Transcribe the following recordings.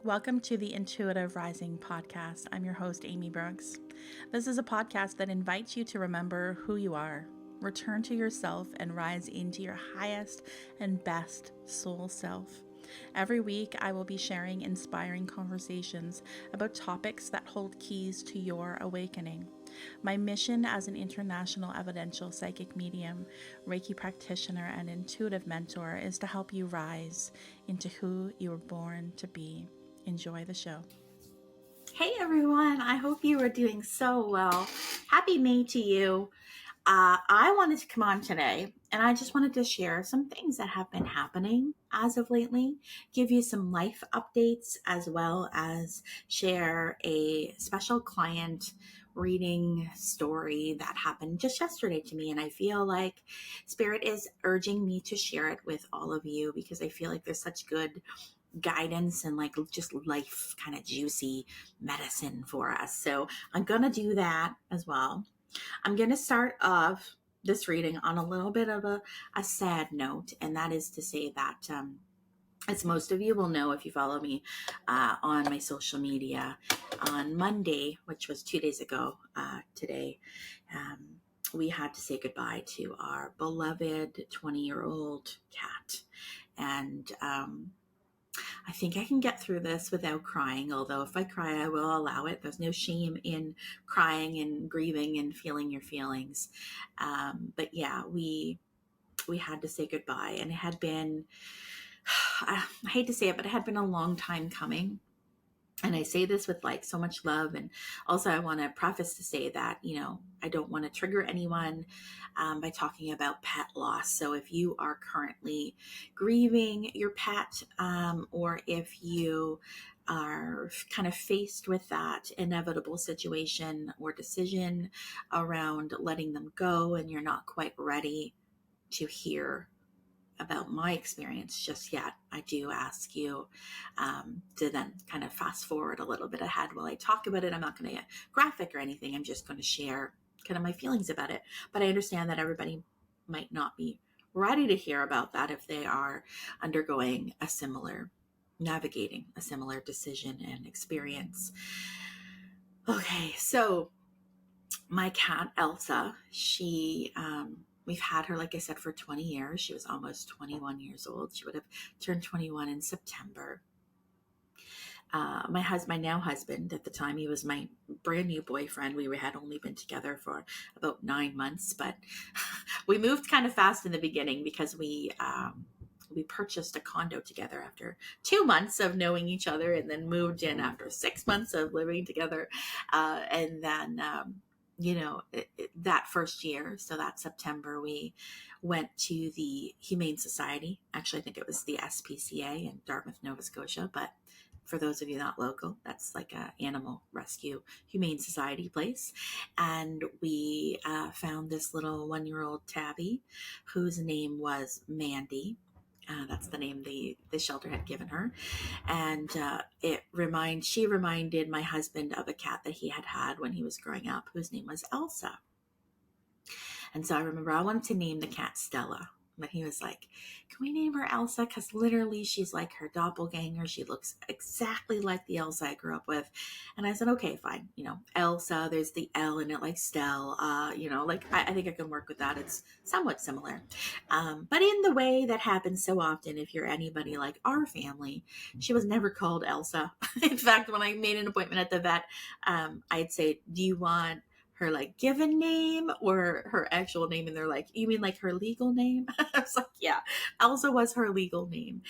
Welcome to the Intuitive Rising podcast. I'm your host, Amy Brooks. This is a podcast that invites you to remember who you are, return to yourself, and rise into your highest and best soul self. Every week, I will be sharing inspiring conversations about topics that hold keys to your awakening. My mission as an international evidential psychic medium, Reiki practitioner, and intuitive mentor is to help you rise into who you were born to be. Enjoy the show. Hey everyone, I hope you are doing so well. Happy May to you. I wanted to come on today and I just wanted to share some things that have been happening as of lately, give you some life updates, as well as share a special client reading story that happened just yesterday to me. And I feel like Spirit is urging me to share it with all of you because I feel like there's such good guidance and like just life kind of juicy medicine for us. So I'm going to do that as well. I'm going to start off this reading on a little bit of a sad note, and that is to say that as most of you will know if you follow me on my social media, on Monday, which was 2 days ago today, we had to say goodbye to our beloved 20-year-old cat. And I think I can get through this without crying, although if I cry, I will allow it. There's no shame in crying and grieving and feeling your feelings. But yeah, we had to say goodbye, and it had been, I hate to say it, but it had been a long time coming. And I say this with like so much love. And also I want to preface to say that, I don't want to trigger anyone by talking about pet loss. So if you are currently grieving your pet, or if you are kind of faced with that inevitable situation or decision around letting them go and you're not quite ready to hear about my experience just yet, I do ask you to then kind of fast forward a little bit ahead while I talk about it. I'm not going to get graphic or anything. I'm just going to share kind of my feelings about it. But I understand that everybody might not be ready to hear about that if they are navigating a similar decision and experience. Okay, so my cat, Elsa, we've had her, like I said, for 20 years. She was almost 21 years old. She would have turned 21 in September. My now husband, at the time, he was my brand new boyfriend. We had only been together for about 9 months, but we moved kind of fast in the beginning because we purchased a condo together after 2 months of knowing each other, and then moved in after 6 months of living together. And then, that first year, so that September, we went to the Humane Society. Actually, I think it was the SPCA in Dartmouth, Nova Scotia. But for those of you not local, that's like a animal rescue Humane Society place. And we found this little 1-year-old tabby whose name was Mandy. That's the name the shelter had given her. And she reminded my husband of a cat that he had when he was growing up, whose name was Elsa. And so I remember I wanted to name the cat Stella. But he was like, can we name her Elsa? Because literally she's like her doppelganger. She looks exactly like the Elsa I grew up with. And I said, okay, fine. Elsa, there's the L in it, like Stell. I think I can work with that. It's somewhat similar. But in the way that happens so often, if you're anybody like our family, she was never called Elsa. In fact, when I made an appointment at the vet, I'd say, do you want her like given name or her actual name? And they're like, you mean like her legal name? I was like, yeah, Elsa was her legal name.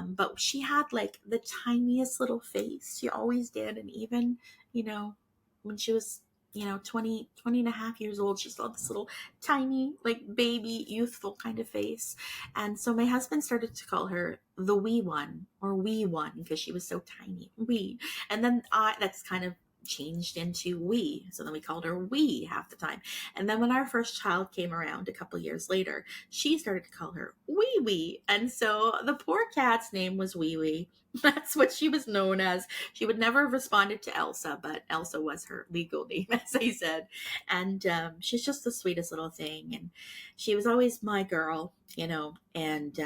But she had like the tiniest little face. She always did. And even, when she was, 20 and a half years old, she still had this little tiny, like baby, youthful kind of face. And so my husband started to call her the wee one, or wee one, because she was so tiny, wee. And then that's kind of changed into Wee. So then we called her Wee half the time. And then when our first child came around a couple years later, she started to call her Wee Wee. And so the poor cat's name was Wee Wee. That's what she was known as. She would never have responded to Elsa, but Elsa was her legal name, as I said. And she's just the sweetest little thing. And she was always my girl, and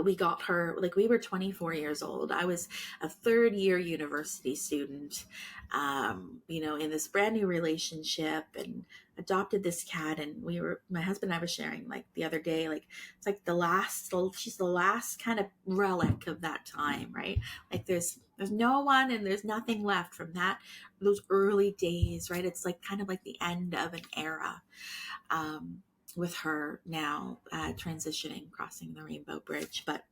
we got her, like, we were 24 years old. I was a third year university student, in this brand new relationship, and adopted this cat. And my husband and I was sharing, like, the other day, like, it's like she's the last kind of relic of that time, right? Like, there's no one and there's nothing left from those early days, right? It's like kind of like the end of an era. With her now transitioning, crossing the Rainbow Bridge. But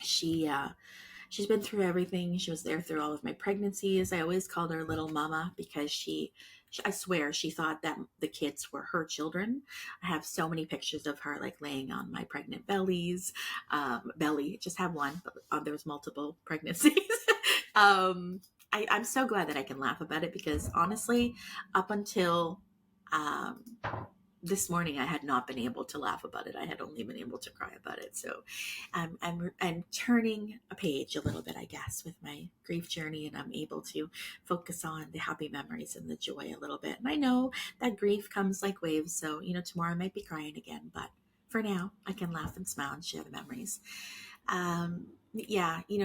she's been through everything. She was there through all of my pregnancies. I always called her Little Mama because I swear she thought that the kids were her children. I have so many pictures of her, like, laying on my pregnant belly. Just have one, but there was multiple pregnancies. I'm so glad that I can laugh about it, because honestly, up until this morning, I had not been able to laugh about it. I had only been able to cry about it. So I'm turning a page a little bit, I guess, with my grief journey, and I'm able to focus on the happy memories and the joy a little bit. And I know that grief comes like waves. So, tomorrow I might be crying again, but for now I can laugh and smile and share the memories.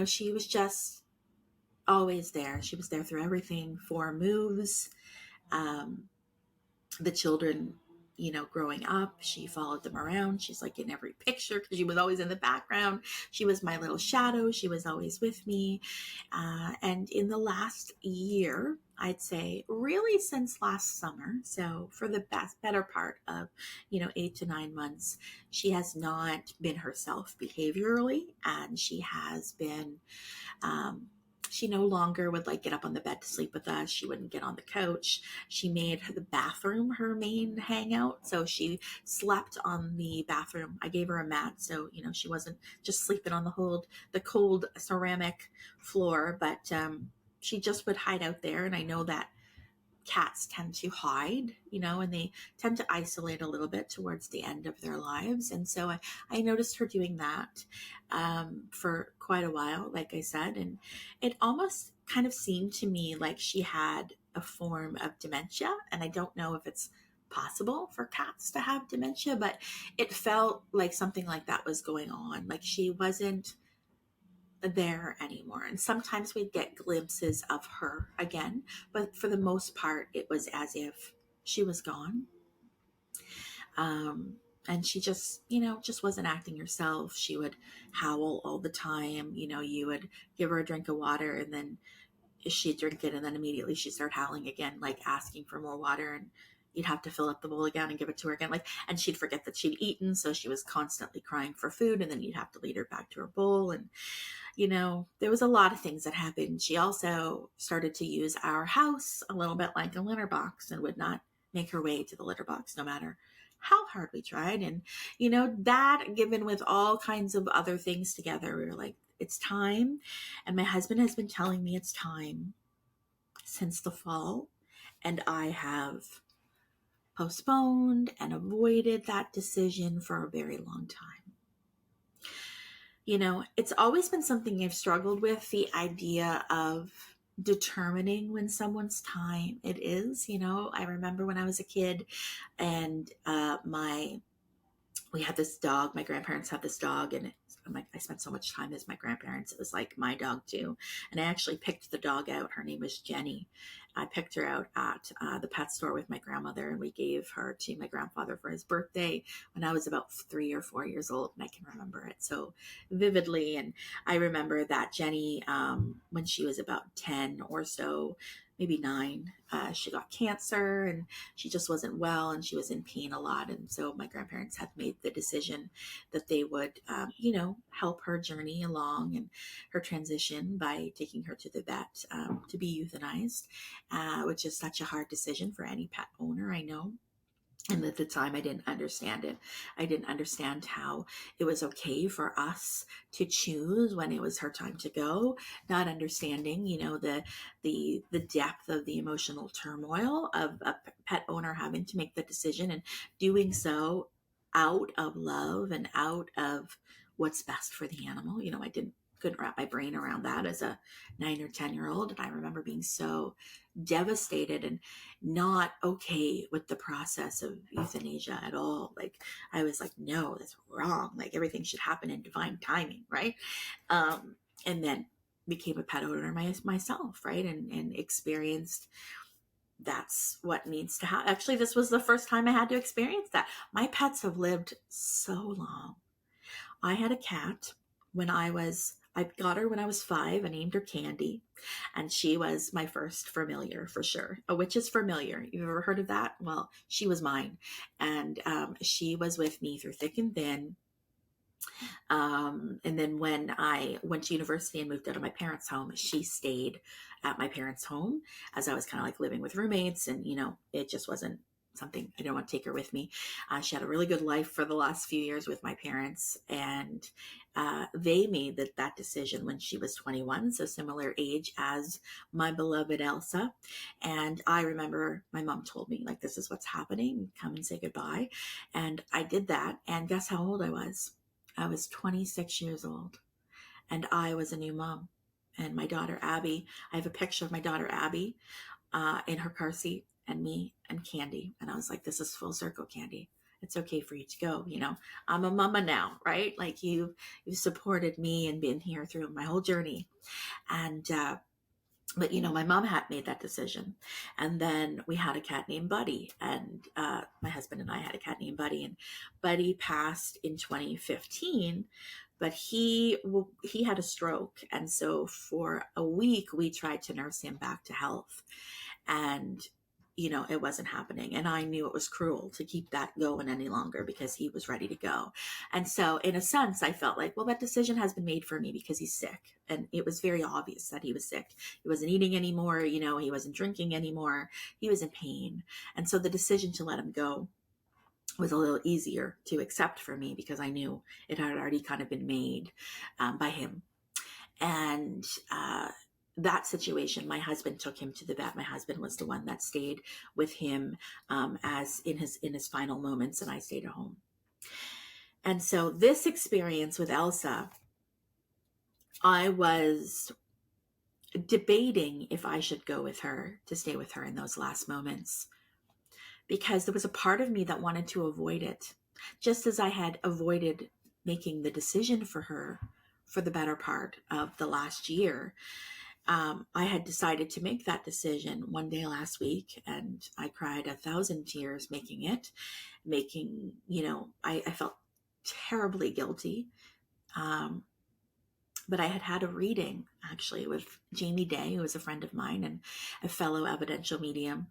She was just always there. She was there through everything, 4 moves. The children, growing up, she followed them around. She's like in every picture because she was always in the background. She was my little shadow. She was always with me. And in the last year, I'd say really since last summer, so for the better part of, 8 to 9 months, she has not been herself behaviorally, and she has been, she no longer would, like, get up on the bed to sleep with us. She wouldn't get on the couch. She made the bathroom her main hangout. So she slept on the bathroom. I gave her a mat, so, she wasn't just sleeping on the cold ceramic floor, but she just would hide out there. And I know that cats tend to hide, and they tend to isolate a little bit towards the end of their lives. And so I noticed her doing that for quite a while, like I said, and it almost kind of seemed to me like she had a form of dementia. And I don't know if it's possible for cats to have dementia, but it felt like something like that was going on. Like, she wasn't there anymore. And sometimes we'd get glimpses of her again, but for the most part, it was as if she was gone. And she just wasn't acting herself. She would howl all the time. You would give her a drink of water, and then she'd drink it, and then immediately she'd start howling again, like asking for more water. And you'd have to fill up the bowl again and give it to her again. And she'd forget that she'd eaten. So she was constantly crying for food, and then you'd have to lead her back to her bowl. And there was a lot of things that happened. She also started to use our house a little bit like a litter box, and would not make her way to the litter box no matter how hard we tried. And, that, given with all kinds of other things together, we were like, it's time. And my husband has been telling me it's time since the fall. And I have postponed and avoided that decision for a very long time. It's always been something I've struggled with, the idea of determining when someone's time it is. I remember when I was a kid, and we had this dog. My grandparents had this dog, and I spent so much time as my grandparents. It was like my dog too. And I actually picked the dog out. Her name was Jenny. I picked her out at the pet store with my grandmother, and we gave her to my grandfather for his birthday when I was about 3 or 4 years old. And I can remember it so vividly. And I remember that Jenny, when she was about 10 or so, maybe 9, she got cancer, and she just wasn't well, and she was in pain a lot. And so my grandparents had made the decision that they would, help her journey along and her transition by taking her to the vet to be euthanized, which is such a hard decision for any pet owner, I know. And at the time, I didn't understand it. I didn't understand how it was okay for us to choose when it was her time to go, not understanding, the depth of the emotional turmoil of a pet owner having to make the decision, and doing so out of love and out of what's best for the animal. I didn't couldn't wrap my brain around that as a 9 or 10-year-old. And I remember being so devastated and not okay with the process of euthanasia at all. Like, I was like, no, that's wrong. Like, everything should happen in divine timing, right? And then became a pet owner myself, right? And experienced that's what needs to happen. Actually, this was the first time I had to experience that. My pets have lived so long. I had a cat I got her when I was 5. I named her Candy, and she was my first familiar for sure. A witch's familiar. You've ever heard of that? Well, she was mine, and she was with me through thick and thin. And then when I went to university and moved out of my parents' home, she stayed at my parents' home as I was kind of like living with roommates. And, it just wasn't something I didn't want to take her with me. She had a really good life for the last few years with my parents. And they made that decision when she was 21, so similar age as my beloved Elsa. And I remember my mom told me, like, this is what's happening. Come and say goodbye. And I did that. And guess how old I was? I was 26 years old, and I was a new mom. And my daughter, Abby, I have a picture of my daughter, Abby, in her car seat, and me and Candy. And I was like, this is full circle, Candy. It's okay for you to go. I'm a mama now, right? Like, you've supported me and been here through my whole journey. And, but my mom had made that decision. And then we had a cat named Buddy, and my husband and I had a cat named Buddy, and Buddy passed in 2015, but he had a stroke. And so for a week we tried to nurse him back to health, and it wasn't happening. And I knew it was cruel to keep that going any longer because he was ready to go. And so in a sense, I felt like, well, that decision has been made for me because he's sick. And it was very obvious that he was sick. He wasn't eating anymore. He wasn't drinking anymore. He was in pain. And so the decision to let him go was a little easier to accept for me because I knew it had already kind of been made by him. And, that situation, my husband took him to the vet. My husband was the one that stayed with him as in his final moments, and I stayed at home. And so this experience with Elsa, I was debating if I should go with her to stay with her in those last moments, because there was a part of me that wanted to avoid it, just as I had avoided making the decision for her for the better part of the last year. I had decided to make that decision one day last week, and I cried 1,000 tears making it. I felt terribly guilty. But I had a reading actually with Jamie Day, who was a friend of mine and a fellow evidential medium.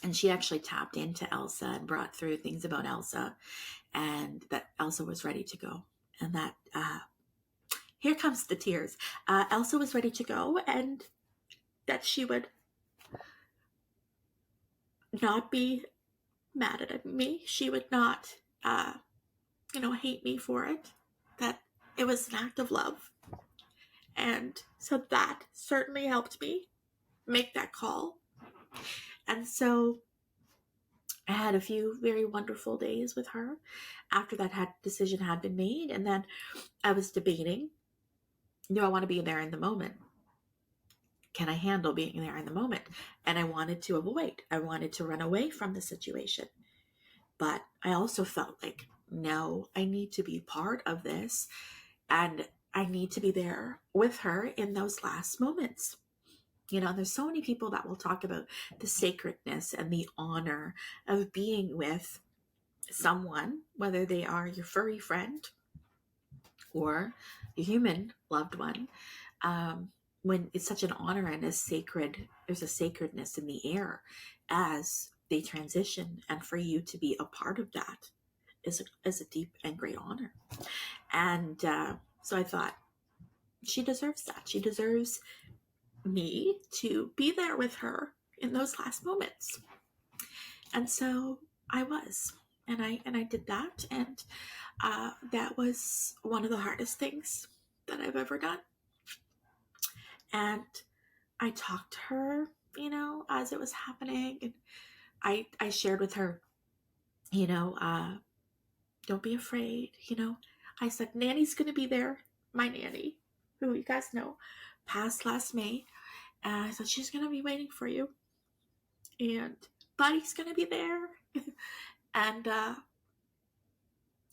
And she actually tapped into Elsa and brought through things about Elsa, and that Elsa was ready to go. And that, here comes the tears. Elsa was ready to go, and that she would not be mad at me. She would not, hate me for it. That it was an act of love. And so that certainly helped me make that call. And so I had a few very wonderful days with her after that decision had been made. And then I was debating, do I want to be there in the moment? Can I handle being there in the moment? And I wanted to run away from the situation. But I also felt like, no, I need to be part of this. And I need to be there with her in those last moments. There's so many people that will talk about the sacredness and the honor of being with someone, whether they are your furry friend or your human loved one, when it's such an honor and there's a sacredness in the air as they transition. And for you to be a part of that is a deep and great honor. And so I thought, she deserves that. She deserves me to be there with her in those last moments. And so I was, and I did that. And that was one of the hardest things that I've ever done. And I talked to her, as it was happening. And I shared with her, don't be afraid. I said, Nanny's going to be there. My nanny. who you guys know passed last May. And I said, she's going to be waiting for you. And Buddy's going to be there.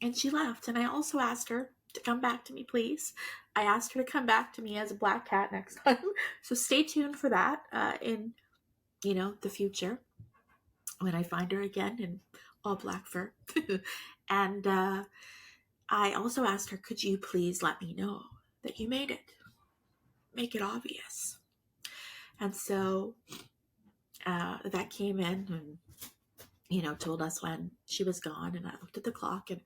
and she left. And I also asked her to come back to me, please. I asked her to come back to me as a black cat next time. So stay tuned for that in, the future when I find her again in all black fur. And I also asked her, could you please let me know that you made it? Make it obvious. And so that came in and, told us when she was gone. And I looked at the clock and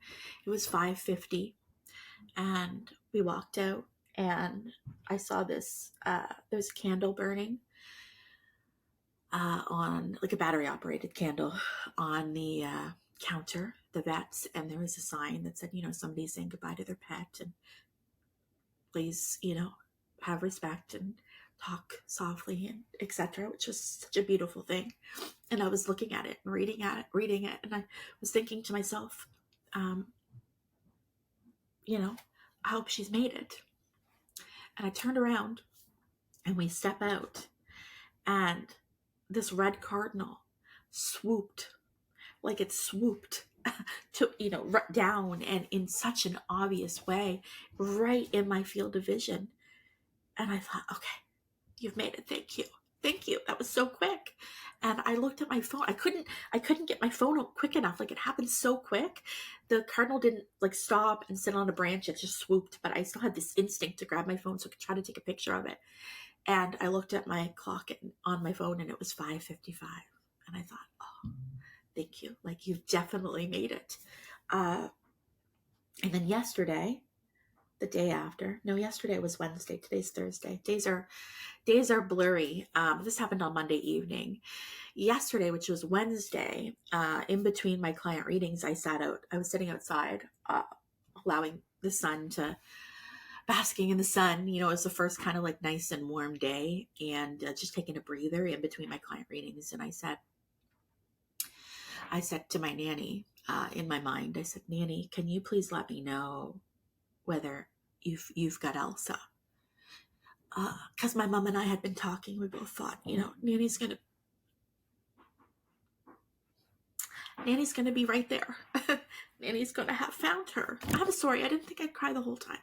it was 5:50. And we walked out and I saw this, there was a candle burning on, like a battery operated candle on the counter, the vet's. And there was a sign that said, somebody's saying goodbye to their pet and please, have respect and talk softly and etc., which was such a beautiful thing. And I was looking at it and reading it, and I was thinking to myself, I hope she's made it. And I turned around and we step out and this red cardinal swooped to, down and in such an obvious way, right in my field of vision. And I thought, okay, you've made it. Thank you. Thank you. That was so quick. And I looked at my phone. I couldn't get my phone up quick enough. Like, it happened so quick. The cardinal didn't stop and sit on a branch. It just swooped. But I still had this instinct to grab my phone so I could try to take a picture of it. And I looked at my clock on my phone and it was 5:55. And I thought, oh, thank you. Like, you've definitely made it. And then yesterday, the day after, no, yesterday was Wednesday. Today's Thursday. Days are blurry. This happened on Monday evening. Yesterday, which was Wednesday, in between my client readings, I was sitting outside, allowing the sun basking in the sun. It was the first kind of like nice and warm day, and just taking a breather in between my client readings. And I said to my nanny, in my mind, I said, Nanny, can you please let me know whether you've got Elsa? Because my mom and I had been talking. We both thought, Nanny's gonna be right there. Nanny's gonna have found her. I'm sorry, I didn't think I'd cry the whole time,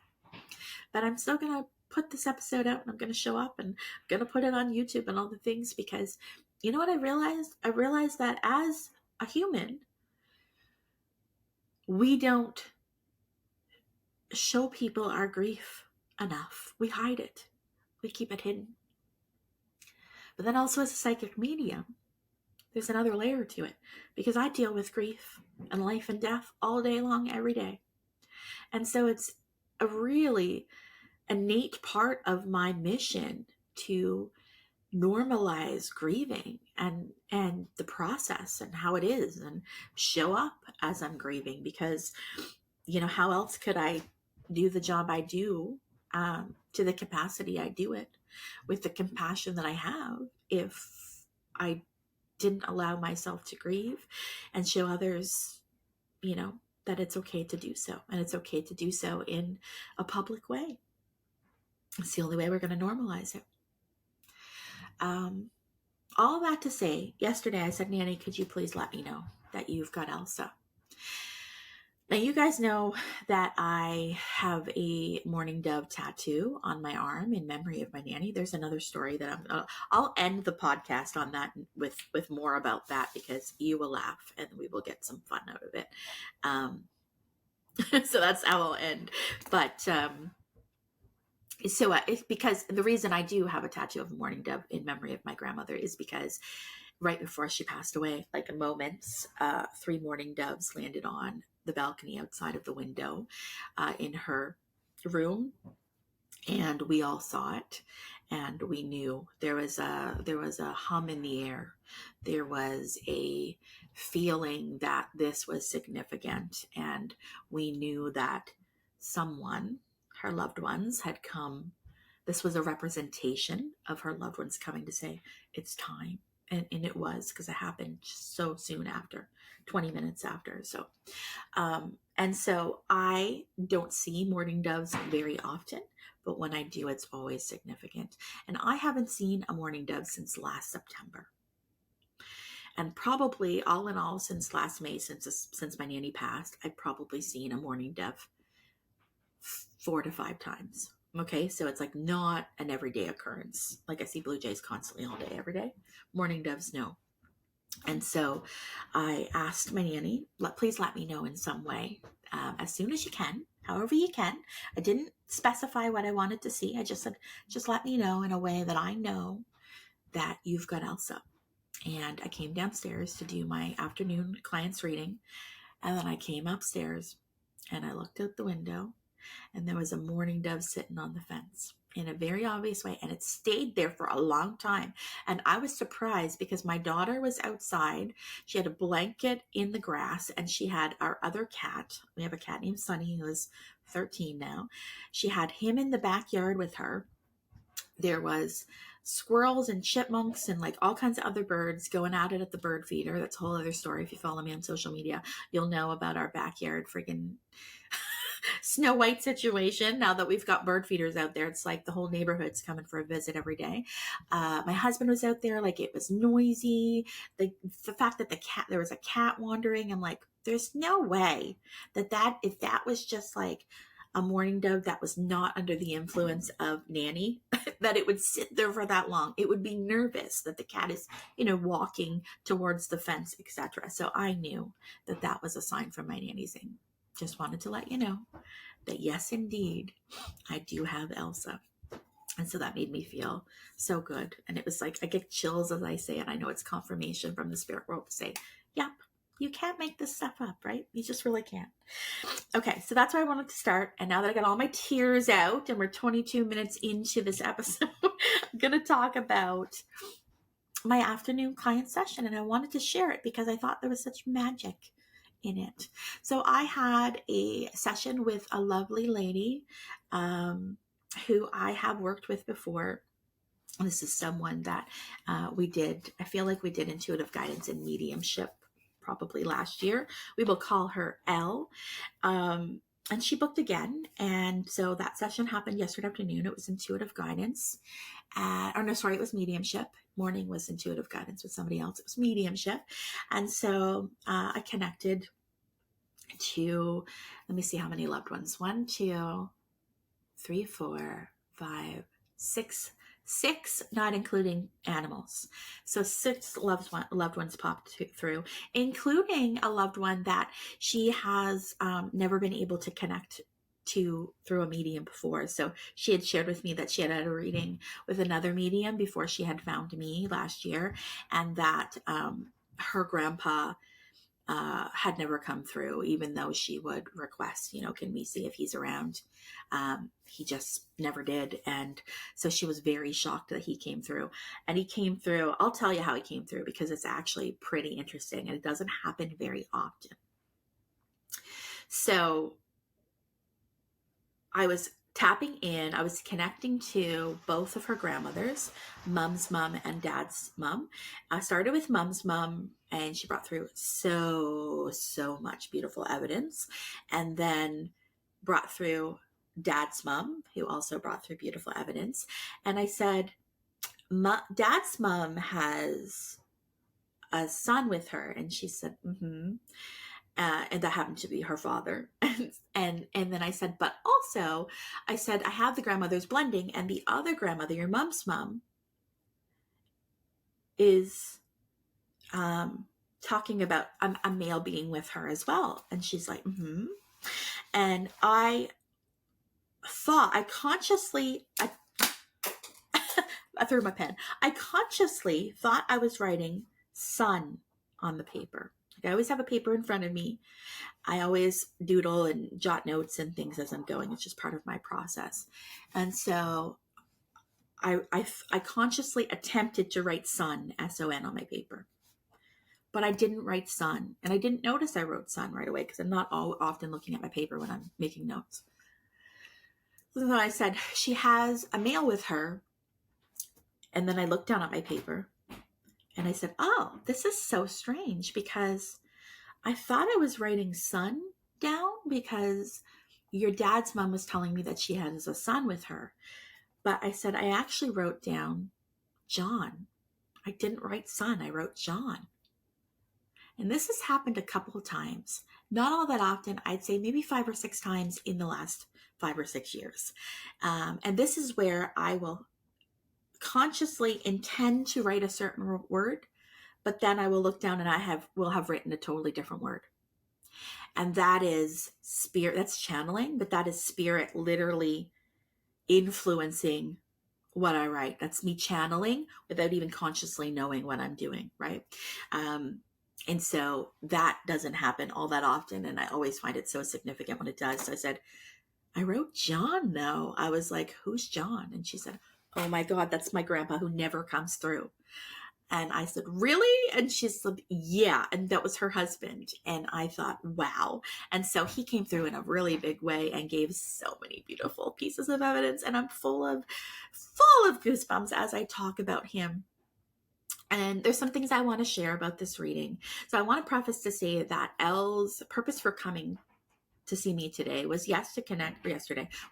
but I'm still gonna put this episode out, and I'm gonna show up and I'm gonna put it on YouTube and all the things, because you know what I realized? I realized that as a human, we don't show people our grief enough. We hide it. We keep it hidden. But then also, as a psychic medium, there's another layer to it, because I deal with grief and life and death all day long, every day. And so it's a really innate part of my mission to normalize grieving and the process and how it is, and show up as I'm grieving, because how else could I do the job I do, to the capacity I do it, with the compassion that I have, if I didn't allow myself to grieve and show others, that it's okay to do so. And it's okay to do so in a public way. It's the only way we're going to normalize it. All that to say, yesterday I said, Nanny, could you please let me know that you've got Elsa? Now, you guys know that I have a mourning dove tattoo on my arm in memory of my nanny. There's another story that I'll end the podcast on that with more about that, because you will laugh and we will get some fun out of it. So that's how I'll end. But so it's because the reason I do have a tattoo of a mourning dove in memory of my grandmother is because right before she passed away, like in moments, 3 mourning doves landed on the balcony outside of the window in her room, and we all saw it, and we knew there was a hum in the air. There was a feeling that this was significant, and we knew that someone, her loved ones, had come. This was a representation of her loved ones coming to say, it's time. And it was, because it happened so soon after, 20 minutes after. So, and so I don't see mourning doves very often, but when I do, it's always significant. And I haven't seen a mourning dove since last September. And probably all in all, since last May, since my nanny passed, I've probably seen a mourning dove 4 to 5 times. Okay, so it's like not an everyday occurrence. Like I see blue jays constantly all day, every day. Mourning doves, no. And so I asked my nanny, please let me know in some way, as soon as you can, however you can. I didn't specify what I wanted to see. I just said, just let me know in a way that I know that you've got Elsa. And I came downstairs to do my afternoon client's reading. And then I came upstairs and I looked out the window, and there was a mourning dove sitting on the fence in a very obvious way. And it stayed there for a long time. And I was surprised because my daughter was outside. She had a blanket in the grass, and she had our other cat. We have a cat named Sunny who is 13 now. She had him in the backyard with her. There was squirrels and chipmunks and like all kinds of other birds going at it at the bird feeder. That's a whole other story. If you follow me on social media, you'll know about our backyard freaking Snow White situation. Now that we've got bird feeders out there, it's like the whole neighborhood's coming for a visit every day. My husband was out there, like it was noisy. The fact that there was a cat wandering, I'm like, there's no way that if that was just like a mourning dove that was not under the influence of Nanny, that it would sit there for that long. It would be nervous that the cat is, walking towards the fence, etc. So I knew that was a sign from my nanny saying, just wanted to let you know that yes, indeed, I do have Elsa. And so that made me feel so good. And it was like, I get chills as I say it. I know it's confirmation from the spirit world to say, yep, you can't make this stuff up, right? You just really can't. Okay, so that's where I wanted to start. And now that I got all my tears out and we're 22 minutes into this episode, I'm going to talk about my afternoon client session. And I wanted to share it because I thought there was such magic in it. So I had a session with a lovely lady who I have worked with before. This is someone that I feel like we did intuitive guidance and mediumship probably last year. We will call her Elle. And she booked again. And so that session happened yesterday afternoon. It was intuitive guidance. It was mediumship. Morning was intuitive guidance with somebody else. It was mediumship. And so I connected to, let me see how many loved ones. 1, 2, 3, 4, 5, 6, not including animals. So 6 loved ones popped through, including a loved one that she has never been able to connect to through a medium before. So she had shared with me that she had a reading with another medium before she had found me last year, and that her grandpa had never come through, even though she would request, can we see if he's around? He just never did. And so she was very shocked that he came through. And he came through, I'll tell you how he came through because it's actually pretty interesting and it doesn't happen very often. So I was tapping in, I was connecting to both of her grandmothers, mom's mom and dad's mom. I started with mom's mom and she brought through so much beautiful evidence, and then brought through dad's mom, who also brought through beautiful evidence. And I said, dad's mom has a son with her. And she said, mm-hmm. And that happened to be her father. And then I said, but also, I said, I have the grandmothers blending, and the other grandmother, your mom's mom, is talking about a male being with her as well. And she's like, mm-hmm. And I threw my pen. I consciously thought I was writing son on the paper. I always have a paper in front of me. I always doodle and jot notes and things as I'm going. It's just part of my process. And so I consciously attempted to write son, S-O-N, on my paper. But I didn't write son. And I didn't notice I wrote son right away because I'm not often looking at my paper when I'm making notes. So then I said, she has a male with her. And then I looked down at my paper. And I said, oh, this is so strange because I thought I was writing son down because your dad's mom was telling me that she has a son with her. But I said, I actually wrote down John. I didn't write son, I wrote John. And this has happened a couple of times, not all that often. I'd say maybe 5 or 6 times in the last 5 or 6 years. And this is where I will consciously intend to write a certain word, but then I will look down and will have written a totally different word. And that is spirit, that's channeling, but that is spirit literally influencing what I write. That's me channeling without even consciously knowing what I'm doing, right? And so that doesn't happen all that often. And I always find it so significant when it does. So I said, I wrote John though. I was like, who's John? And she said, oh my God, that's my grandpa who never comes through. And I said, really? And she said, yeah. And that was her husband. And I thought, wow. And so he came through in a really big way and gave so many beautiful pieces of evidence. And I'm full of goosebumps as I talk about him. And there's some things I want to share about this reading. So I want to preface to say that Elle's purpose for coming to see me today was yesterday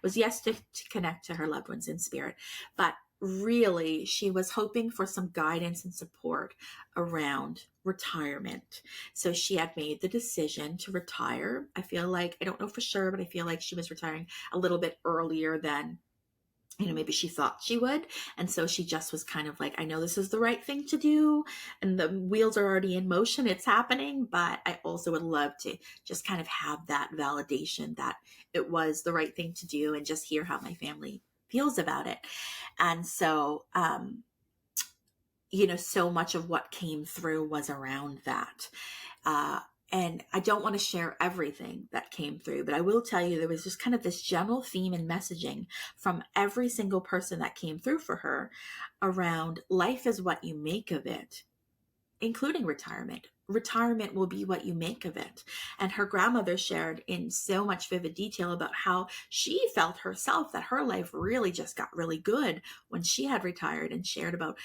was to connect to her loved ones in spirit. But really, she was hoping for some guidance and support around retirement. So she had made the decision to retire. I feel like, I don't know for sure, but I feel like she was retiring a little bit earlier than maybe she thought she would. And so she just was kind of like, I know this is the right thing to do and the wheels are already in motion. It's happening. But I also would love to just kind of have that validation that it was the right thing to do and just hear how my family feels about it. And so, so much of what came through was around that. And I don't want to share everything that came through, but I will tell you there was just kind of this general theme and messaging from every single person that came through for her around life is what you make of it, including retirement. Retirement will be what you make of it. And her grandmother shared in so much vivid detail about how she felt herself that her life really just got really good when she had retired, and shared about,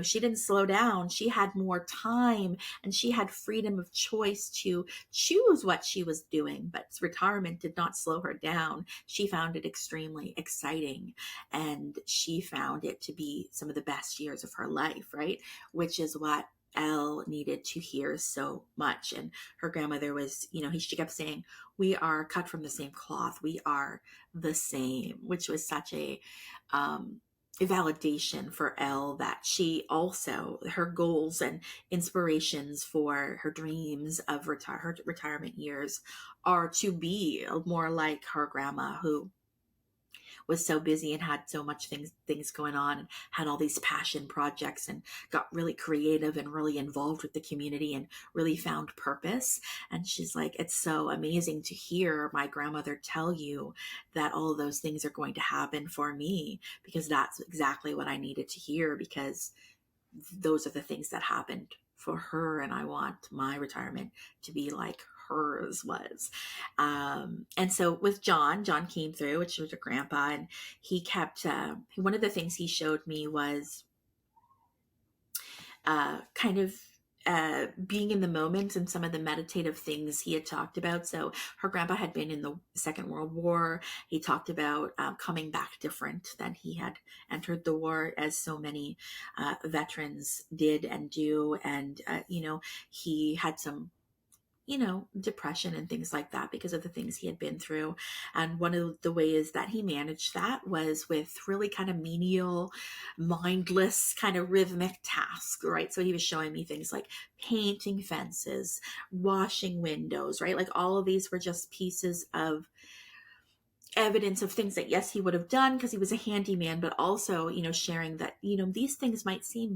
she didn't slow down. She had more time and she had freedom of choice to choose what she was doing. But retirement did not slow her down. She found it extremely exciting, and she found it to be some of the best years of her life, right? Which is what Elle needed to hear so much. And her grandmother was, she kept saying, we are cut from the same cloth. We are the same, which was such a validation for Elle, that she also, her goals and inspirations for her dreams of her retirement years are to be more like her grandma, who was so busy and had so much things going on and had all these passion projects and got really creative and really involved with the community and really found purpose. And she's like, it's so amazing to hear my grandmother tell you that all of those things are going to happen for me, because that's exactly what I needed to hear, because those are the things that happened for her. And I want my retirement to be like hers was. And so with John came through, which was a grandpa, and he kept, one of the things he showed me was kind of being in the moment and some of the meditative things he had talked about. So her grandpa had been in the Second World War. He talked about coming back different than he had entered the war, as so many veterans did and do. And, he had some depression and things like that because of the things he had been through. And one of the ways that he managed that was with really kind of menial, mindless, kind of rhythmic tasks, right? So he was showing me things like painting fences, washing windows, right? Like all of these were just pieces of evidence of things that, yes, he would have done because he was a handyman, but also, sharing that, these things might seem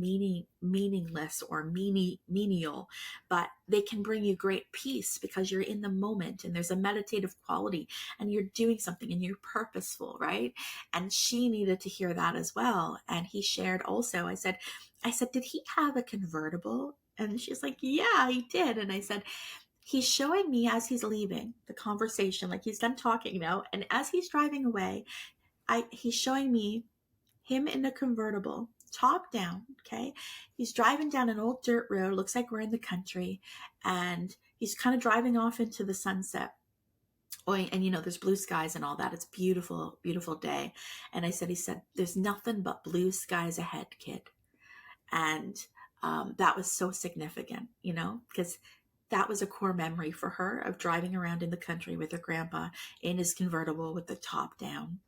meaningless or menial, but they can bring you great peace because you're in the moment and there's a meditative quality and you're doing something and you're purposeful, right? And she needed to hear that as well. And he shared also, I said, did he have a convertible? And she's like, yeah, he did. And I said, he's showing me as he's leaving the conversation, like he's done talking now, and as he's driving away, he's showing me him in a convertible, top down, okay? He's driving down an old dirt road, looks like we're in the country, and he's kind of driving off into the sunset. Oh, and there's blue skies and all that. It's beautiful, beautiful day. And he said, there's nothing but blue skies ahead, kid. And that was so significant, because that was a core memory for her of driving around in the country with her grandpa in his convertible with the top down.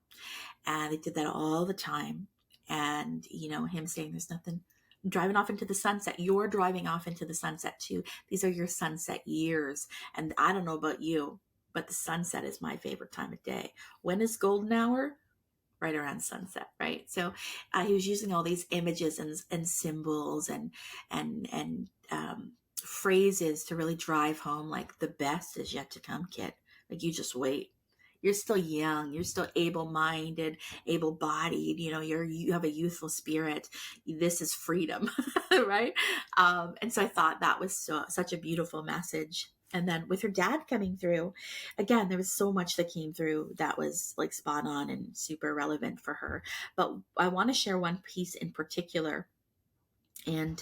And they did that all the time. And, him saying there's nothing, driving off into the sunset. You're driving off into the sunset too. These are your sunset years. And I don't know about you, but the sunset is my favorite time of day. When is golden hour? Right around sunset, right? So he was using all these images and symbols and phrases to really drive home, like, the best is yet to come, kid. Like, you just wait. You're still young. You're still able-minded, able-bodied. You have a youthful spirit. This is freedom, right? And so I thought that was such a beautiful message. And then with her dad coming through, again, there was so much that came through that was like spot on and super relevant for her. But I want to share one piece in particular. And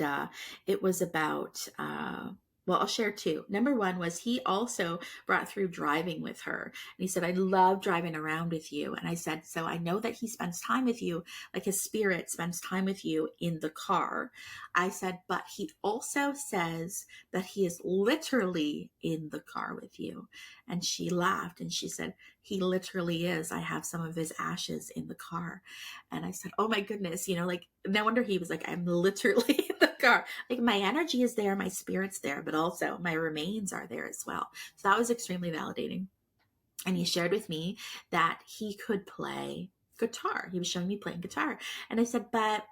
it was about, well, I'll share two. Number one was he also brought through driving with her. And he said, I love driving around with you. And I said, so I know that he spends time with you, like his spirit spends time with you in the car. I said, but he also says that he is literally in the car with you. And she laughed and she said, he literally is. I have some of his ashes in the car. And I said, oh my goodness, like, no wonder he was like, I'm literally in the car. Like, my energy is there, my spirit's there, but also my remains are there as well. So that was extremely validating. And he shared with me that he could play guitar. He was showing me playing guitar. And I said, but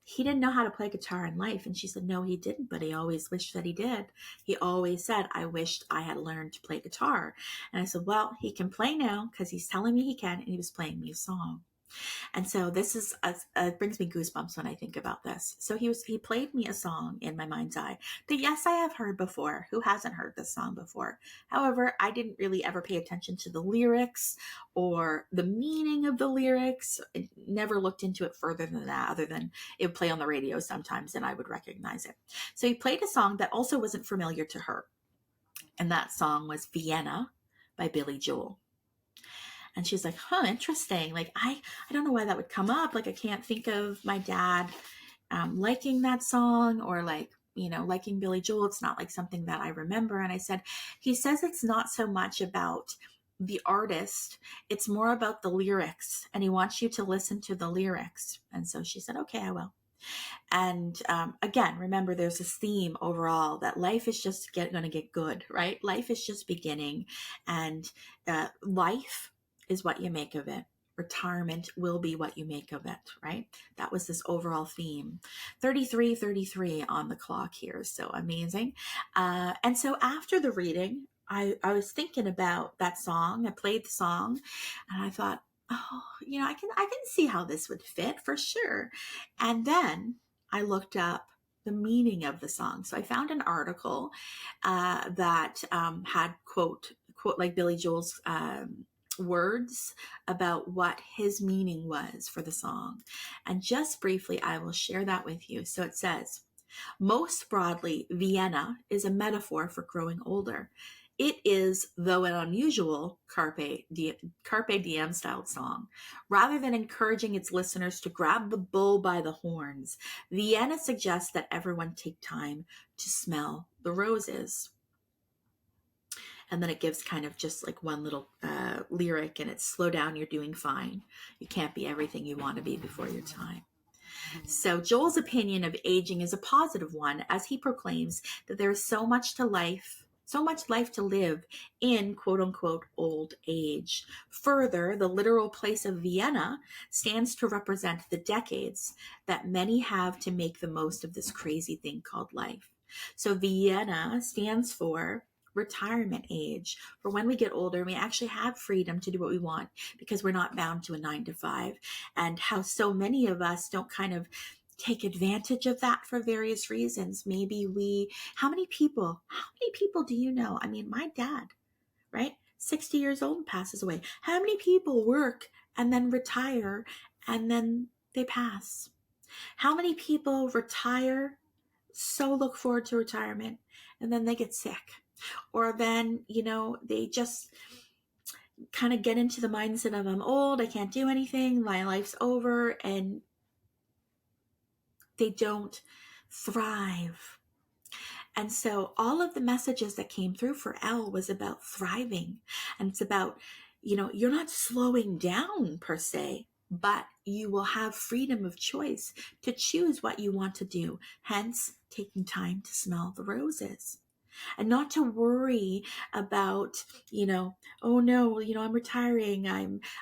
he didn't know how to play guitar in life. And she said, no, he didn't, but he always wished that he did. He always said, I wished I had learned to play guitar. And I said, well, he can play now because he's telling me he can. And he was playing me a song. And so this is it brings me goosebumps when I think about this. So he played me a song in my mind's eye that, yes, I have heard before. Who hasn't heard this song before? However, I didn't really ever pay attention to the lyrics or the meaning of the lyrics. I never looked into it further than that, other than it would play on the radio sometimes and I would recognize it. So he played a song that also wasn't familiar to her. And that song was Vienna by Billy Joel. And she's like, interesting. Like, I don't know why that would come up. Like, I can't think of my dad liking that song or liking Billy Joel. It's not like something that I remember. And I said, he says it's not so much about the artist. It's more about the lyrics. And he wants you to listen to the lyrics. And so she said, okay, I will. And again, remember, there's this theme overall that life is just going to get good, right? Life is just beginning. And life is what you make of it. Retirement will be what you make of it, right? That was this overall theme. 33 on the clock here. So amazing. And so after the reading, I was thinking about that song. I played the song and I thought, oh, I can see how this would fit for sure. And then I looked up the meaning of the song. So I found an article that had quote like Billy Joel's words about what his meaning was for the song. And just briefly, I will share that with you. So it says, most broadly, Vienna is a metaphor for growing older. It is, though an unusual carpe diem styled song. Rather than encouraging its listeners to grab the bull by the horns, Vienna suggests that everyone take time to smell the roses. And then it gives kind of just like one little lyric, and it's slow down, you're doing fine. You can't be everything you want to be before your time. So Joel's opinion of aging is a positive one, as he proclaims that there is so much life to live in quote unquote old age. Further, the literal place of Vienna stands to represent the decades that many have to make the most of this crazy thing called life. So Vienna stands for retirement age, for when we get older, we actually have freedom to do what we want because we're not bound to a 9-to-5, and how so many of us don't kind of take advantage of that for various reasons. How many people do you know? I mean, my dad, right? 60 years old and passes away. How many people work and then retire and then they pass? How many people retire, so look forward to retirement, and then they get sick? Or then, kind of get into the mindset of I'm old, I can't do anything, my life's over, and they don't thrive. And so all of the messages that came through for Elle was about thriving. And it's about, you're not slowing down per se, but you will have freedom of choice to choose what you want to do. Hence, taking time to smell the roses. And not to worry about, oh no, I'm retiring.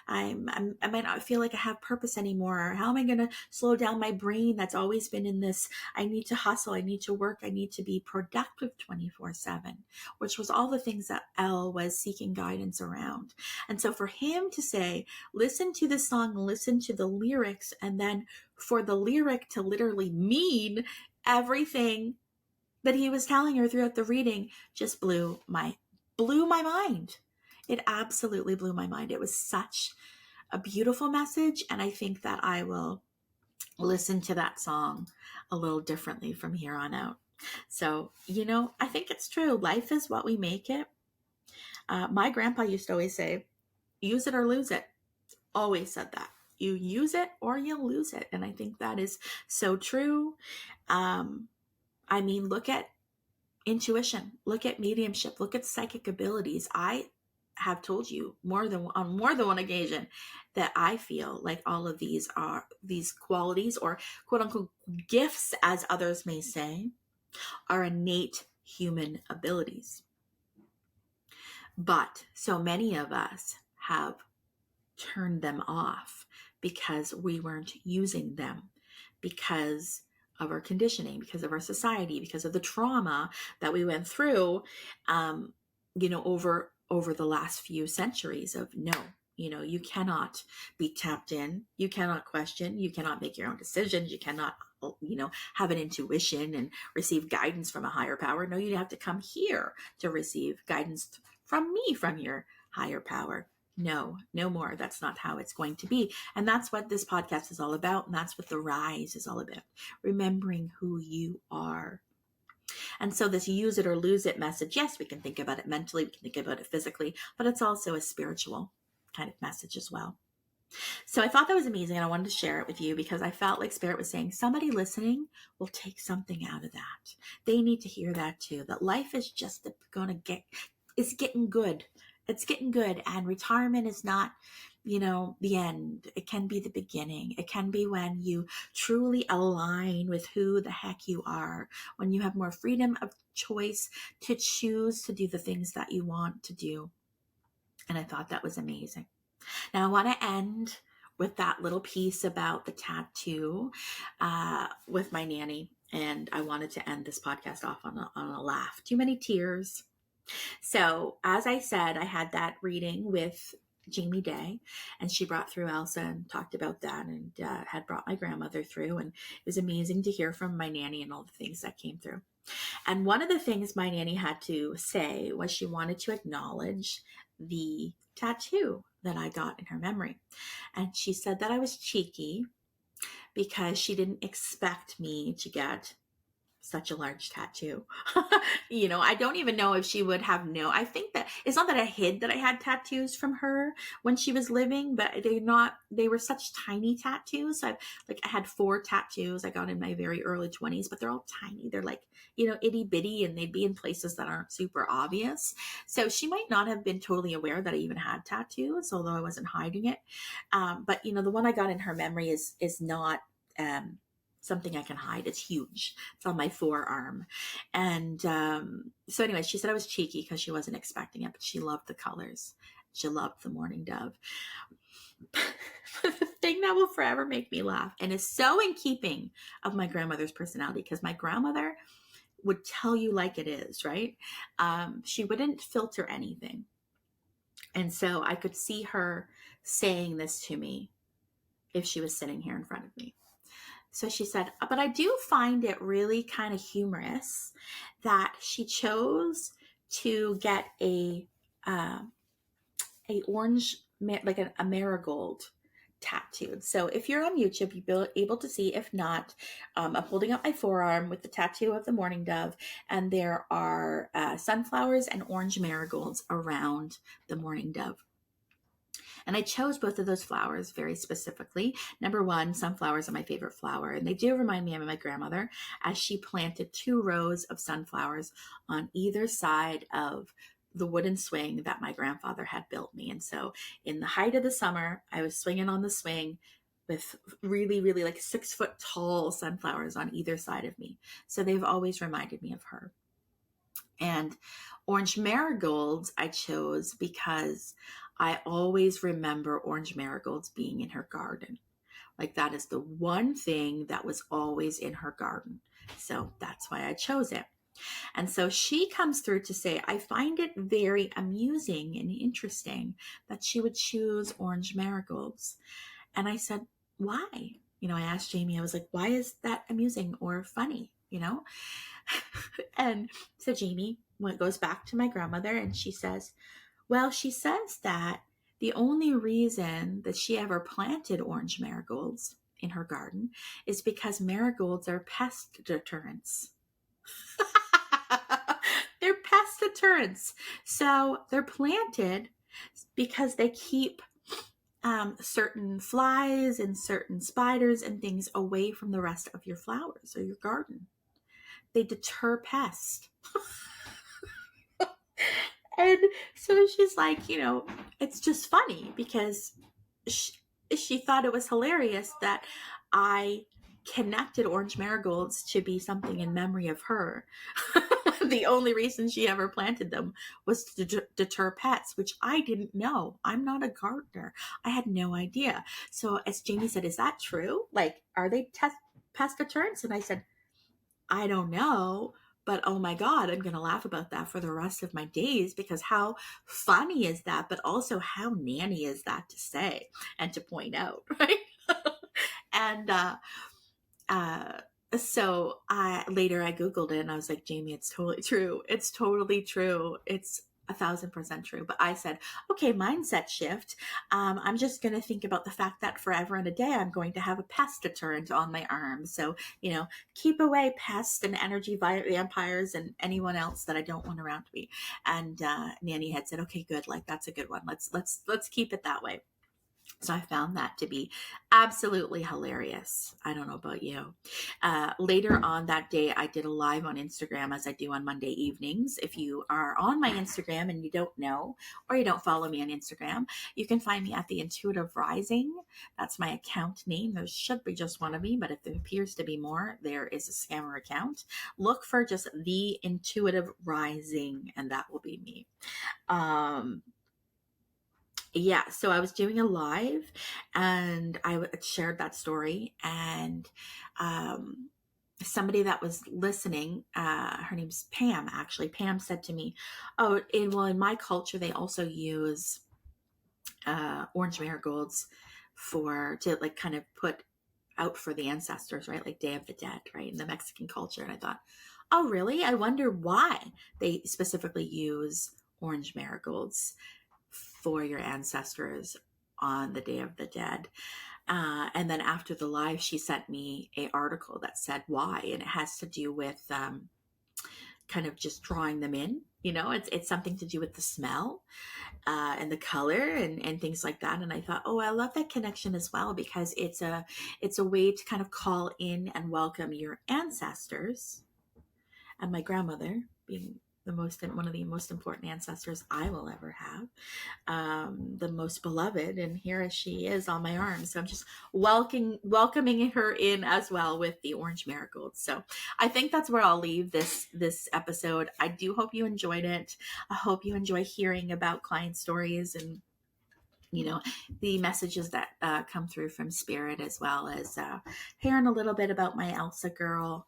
I might not feel like I have purpose anymore. How am I going to slow down my brain that's always been in this? I need to hustle. I need to work. I need to be productive 24/7, which was all the things that Elle was seeking guidance around. And so for him to say, listen to the song, listen to the lyrics, and then for the lyric to literally mean everything that he was telling her throughout the reading just blew my mind. It absolutely blew my mind. It was such a beautiful message, and I think that I will listen to that song a little differently from here on out. So, I think it's true. Life is what we make it. My grandpa used to always say, use it or lose it. Always said that. You use it or you'll lose it. And I think that is so true. Look at intuition, look at mediumship, look at psychic abilities. I have told you on more than one occasion that I feel like all of these qualities, or quote unquote gifts, as others may say, are innate human abilities. But so many of us have turned them off because we weren't using them, because of our conditioning, because of our society, because of the trauma that we went through, over the last few centuries of no, you cannot be tapped in, you cannot question, you cannot make your own decisions, you cannot, have an intuition and receive guidance from a higher power. No, you have to come here to receive guidance from me, from your higher power. No more. That's not how it's going to be. And that's what this podcast is all about. And that's what the rise is all about. Remembering who you are. And so this use it or lose it message, yes, we can think about it mentally, we can think about it physically, but it's also a spiritual kind of message as well. So I thought that was amazing, and I wanted to share it with you because I felt like Spirit was saying somebody listening will take something out of that. They need to hear that too, that life is just it's getting good. It's getting good, and retirement is not, the end. It can be the beginning. It can be when you truly align with who the heck you are, when you have more freedom of choice to choose to do the things that you want to do. And I thought that was amazing. Now I want to end with that little piece about the tattoo with my nanny. And I wanted to end this podcast off on a laugh. Too many tears. So as I said, I had that reading with Jamie Day, and she brought through Elsa and talked about that, and had brought my grandmother through, and it was amazing to hear from my nanny and all the things that came through. And one of the things my nanny had to say was she wanted to acknowledge the tattoo that I got in her memory. And she said that I was cheeky because she didn't expect me to get such a large tattoo. I don't even know if she would have known. I think that it's not that I hid that I had tattoos from her when she was living, but they were such tiny tattoos. So I had 4 tattoos I got in my very early 20s, but they're all tiny. They're like, itty bitty, and they'd be in places that aren't super obvious. So she might not have been totally aware that I even had tattoos, although I wasn't hiding it. But the one I got in her memory is not, something I can hide. It's huge. It's on my forearm. And so anyway, she said I was cheeky because she wasn't expecting it, but she loved the colors. She loved the mourning dove. The thing that will forever make me laugh, and is so in keeping of my grandmother's personality, because my grandmother would tell you like it is, right? She wouldn't filter anything. And so I could see her saying this to me if she was sitting here in front of me. So she said, but I do find it really kind of humorous that she chose to get a orange, like a marigold tattooed. So if you're on YouTube, you'll be able to see. If not, I'm holding up my forearm with the tattoo of the mourning dove, and there are sunflowers and orange marigolds around the mourning dove. And I chose both of those flowers very specifically. Number one, sunflowers are my favorite flower, and they do remind me of my grandmother, as she planted 2 rows of sunflowers on either side of the wooden swing that my grandfather had built me. And so in the height of the summer, I was swinging on the swing with really, really like 6-foot tall sunflowers on either side of me. So they've always reminded me of her. And orange marigolds I chose because I always remember orange marigolds being in her garden. Like that is the one thing that was always in her garden. So that's why I chose it. And so she comes through to say, I find it very amusing and interesting that she would choose orange marigolds. And I said, why? I asked Jamie, I was like, why is that amusing or funny? And so Jamie goes back to my grandmother and she says, well, she says that the only reason that she ever planted orange marigolds in her garden is because marigolds are pest deterrents. They're pest deterrents. So they're planted because they keep certain flies and certain spiders and things away from the rest of your flowers or your garden. They deter pests. And so she's like, it's just funny because she thought it was hilarious that I connected orange marigolds to be something in memory of her. The only reason she ever planted them was to deter pets, which I didn't know. I'm not a gardener. I had no idea. So as Jamie said, is that true? Like, are they pest deterrents? And I said, I don't know, but oh my God, I'm going to laugh about that for the rest of my days, because how funny is that? But also how nanny is that to say and to point out, right? And so later I Googled it and I was like, Jamie, it's totally true. It's totally true. It's 1,000% true. But I said, okay, mindset shift. I'm just going to think about the fact that forever and a day, I'm going to have a pest deterrent on my arm. So, keep away pests and energy vampires and anyone else that I don't want around me. And Nanny had said, okay, good. Like, that's a good one. Let's keep it that way. So I found that to be absolutely hilarious. I don't know about you. Later on that day, I did a live on Instagram, as I do on Monday evenings. If you are on my Instagram and you don't know, or you don't follow me on Instagram, you can find me at The Intuitive Rising. That's my account name. There should be just one of me, but if there appears to be more, there is a scammer account. Look for just The Intuitive Rising, and that will be me. Yeah, so I was doing a live and I shared that story, and somebody that was listening, her name's Pam, actually. Pam said to me, oh, in my culture, they also use orange marigolds to like kind of put out for the ancestors, right? Like Day of the Dead, right? In the Mexican culture. And I thought, oh, really? I wonder why they specifically use orange marigolds for your ancestors on the Day of the Dead. And then after the live, she sent me an article that said why, and it has to do with kind of just drawing them in. It's something to do with the smell and the color and things like that. And I thought, oh, I love that connection as well, because it's a way to kind of call in and welcome your ancestors, and my grandmother being one of the most important ancestors I will ever have, the most beloved, and here she is on my arm. So I'm just welcoming her in as well with the orange marigolds. So I think that's where I'll leave this episode. I do hope you enjoyed it. I hope you enjoy hearing about client stories and the messages that come through from spirit, as well as hearing a little bit about my Elsa girl.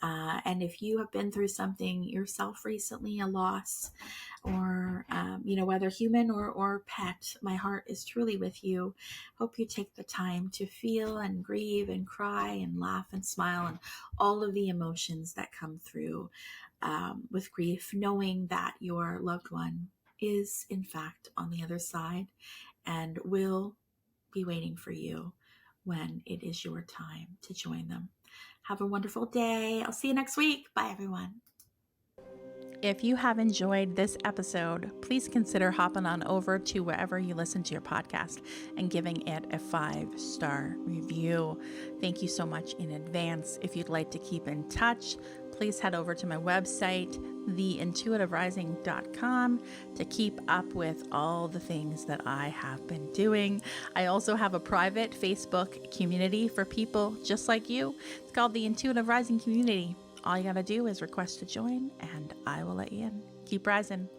And if you have been through something yourself recently, a loss, or, whether human or pet, my heart is truly with you. Hope you take the time to feel and grieve and cry and laugh and smile and all of the emotions that come through with grief, knowing that your loved one is in fact on the other side and will be waiting for you when it is your time to join them. Have a wonderful day. I'll see you next week. Bye, everyone. If you have enjoyed this episode, please consider hopping on over to wherever you listen to your podcast and giving it a 5-star review. Thank you so much in advance. If you'd like to keep in touch, please head over to my website, theintuitiverising.com, to keep up with all the things that I have been doing. I also have a private Facebook community for people just like you. It's called the Intuitive Rising Community. All you gotta do is request to join, and I will let you in. Keep rising.